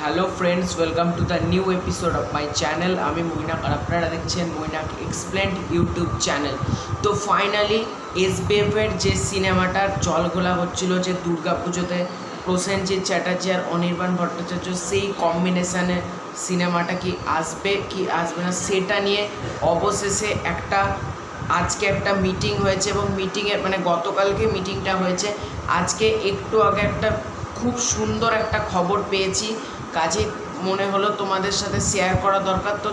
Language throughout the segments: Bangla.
Hello friends, welcome to the new episode of my channel. আমি মৈনাক আর আপনারা দেখছেন মৈনাক এক্সপ্লেন্ড ইউটিউব চ্যানেল। তো ফাইনালি এসবিএফের যে সিনেমাটার জলঘোলা হচ্ছিল যে দুর্গাপুজোতে প্রসেনজিৎ চ্যাটার্জি আর অনির্বাণ ভট্টাচার্য, সেই কম্বিনেশানে সিনেমাটা কি আসবে কি আসবে না সেটা নিয়ে অবশেষে আজকে একটা মিটিং হয়েছে এবং মিটিংয়ে গতকালকে মিটিংটা হয়েছে। আজকে একটু আগে একটা খুব সুন্দর একটা খবর পেয়েছি, কাজে মনে হলো তোমাদের সাথে শেয়ার করা দরকার। তো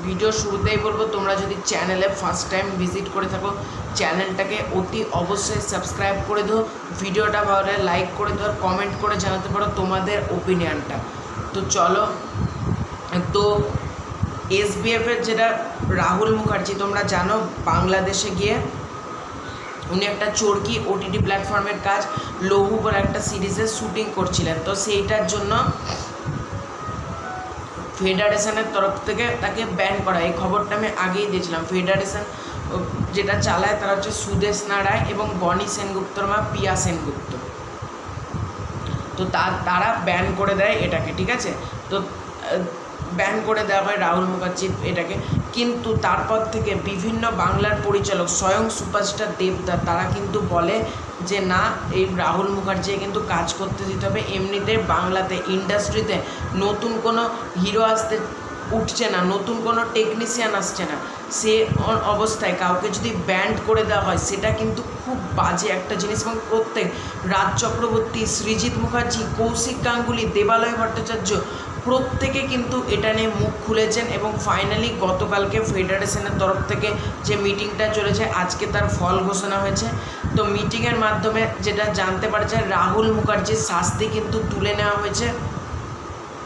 ভিডিও শুরুতেই বলবো, তোমরা যদি চ্যানেলে ফার্স্ট টাইম ভিজিট করে থাকো চ্যানেলটাকে অতি অবশ্যই সাবস্ক্রাইব করে দিও, ভিডিওটা ভালো লাগে লাইক করে দিও, কমেন্ট করে জানাতে পারো তোমাদের ওপিনিয়নটা। তো চলো, তো এসবিএফের যেটা রাহুল মুখার্জি, তোমরা জানো বাংলাদেশে গিয়ে উনি একটা চরকি ওটিটি প্ল্যাটফর্মের কাজ লহু বলে একটা সিরিজের শ্যুটিং করছিলেন। তো সেইটার জন্য ফেডারেশনের তরফ থেকে তাকে ব্যান করা, এই খবরটা আমি আগেই দিয়েছিলাম। ফেডারেশন যেটা চালায় তারা হচ্ছে সুদেশনা রায় এবং বনি সেনগুপ্তর মা পিয়া সেনগুপ্ত। তো তারা ব্যান করে দেয় এটাকে, ঠিক আছে। তো ব্যান করে দেওয়া হয় রাহুল মুখার্জির এটাকে, কিন্তু তারপর থেকে বিভিন্ন বাংলার পরিচালক স্বয়ং সুপারস্টার দেবদা তারা কিন্তু বলে যে না, এই রাহুল মুখার্জি কিন্তু কাজ করতে দিতে হবে। এমনিতে বাংলাতে ইন্ডাস্ট্রিতে নতুন কোনো হিরো আসতে উঠছে না, নতুন কোনো টেকনিশিয়ান আসছে না, সে অবস্থায় কাউকে যদি ব্যান্ড করে দেওয়া হয় সেটা কিন্তু খুব বাজে একটা জিনিস। এবং প্রত্যেক রাজ চক্রবর্তী, সৃজিত মুখার্জি, কৌশিক গাঙ্গুলি, দেবালয় ভট্টাচার্য প্রত্যেকে কিন্তু এটা নিয়ে মুখ খুলেছেন এবং ফাইনালি গতকালকে ফেডারেশনের তরফ থেকে যে মিটিংটা চলেছে আজকে তার ফল ঘোষণা হয়েছে। তো মিটিংয়ের মাধ্যমে যেটা জানতে পারছে, রাহুল মুখার্জির শাস্তি কিন্তু তুলে নেওয়া হয়েছে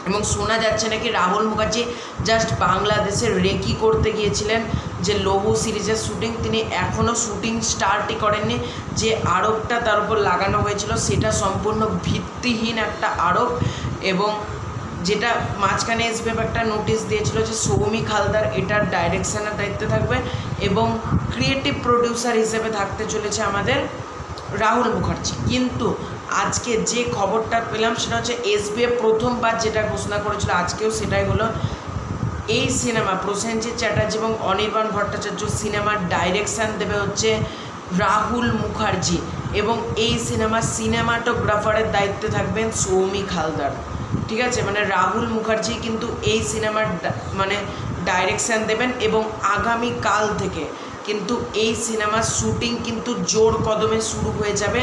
এবং শোনা যাচ্ছে নাকি রাহুল মুখার্জি জাস্ট বাংলাদেশে রেকি করতে গিয়েছিলেন যে লহু সিরিজের শ্যুটিং, তিনি এখনও শ্যুটিং স্টার্টই করেননি। যে আরোপটা তার উপর লাগানো হয়েছিল সেটা সম্পূর্ণ ভিত্তিহীন একটা আরোপ। এবং যেটা মাঝখানে এসবিএফ একটা নোটিশ দিয়েছিল যে সৌমিক হালদার এটার ডাইরেকশনের দায়িত্বে থাকবে এবং ক্রিয়েটিভ প্রডিউসার হিসেবে থাকতে চলেছে আমাদের রাহুল মুখার্জি। কিন্তু আজকে যে খবরটা পেলাম সেটা হচ্ছে এসবিএফ প্রথমবার যেটা ঘোষণা করেছিল আজকেও সেটাই হলো, এই সিনেমা প্রসেনজিৎ চ্যাটার্জি এবং অনির্বাণ ভট্টাচার্য সিনেমার ডাইরেকশান দেবে হচ্ছে রাহুল মুখার্জি এবং এই সিনেমাটোগ্রাফারের দায়িত্বে থাকবেন সৌমিক হালদার, ঠিক আছে। রাহুল মুখার্জি কিন্তু এই সিনেমার ডাইরেকশান দেবেন এবং আগামীকাল থেকে কিন্তু এই সিনেমার শ্যুটিং কিন্তু জোর কদমে শুরু হয়ে যাবে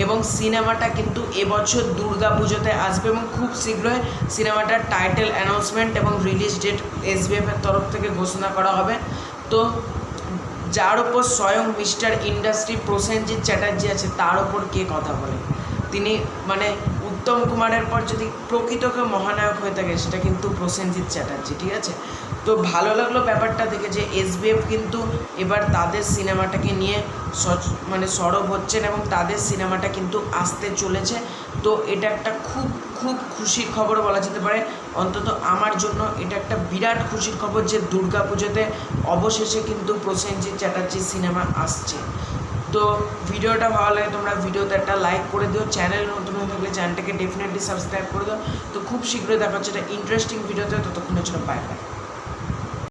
এবং সিনেমাটা কিন্তু এবছর দুর্গাপুজোতে আসবে এবং খুব শীঘ্রই সিনেমাটার টাইটেল অ্যানাউন্সমেন্ট এবং রিলিজ ডেট এসবিএফের তরফ থেকে ঘোষণা করা হবে। তো যার ওপর স্বয়ং মিস্টার ইন্ডাস্ট্রি প্রসেনজিৎ চ্যাটার্জি আছে তার ওপর কে কথা বলে, তিনি উত্তম কুমারের পর যদি প্রকৃতকে মহানায়ক হয়ে থাকে সেটা কিন্তু প্রসেনজিৎ চ্যাটার্জি, ঠিক আছে। তো ভালো লাগলো ব্যাপারটা দেখে যে এসবিএফ কিন্তু এবার তাদের সিনেমাটাকে নিয়ে সরব হচ্ছেন এবং তাদের সিনেমাটা কিন্তু আসতে চলেছে। তো এটা একটা খুব খুব খুশির খবর বলা যেতে পারে, অন্তত আমার জন্য এটা একটা বিরাট খুশির খবর যে দুর্গাপুজোতে অবশেষে কিন্তু প্রসেনজিৎ চ্যাটার্জির সিনেমা আসছে। তো ভিডিওটা ভালো লাগে তোমরা ভিডিওতে একটা লাইক করে দিও, চ্যানেল নতুন হয়ে থাকলে চ্যানেলটাকে ডেফিনেটলি সাবস্ক্রাইব করে দাও। তো খুব শীঘ্রই দেখা হচ্ছে একটা ইন্টারেস্টিং ভিডিওতে, ততক্ষণের জন্য বাই বাই।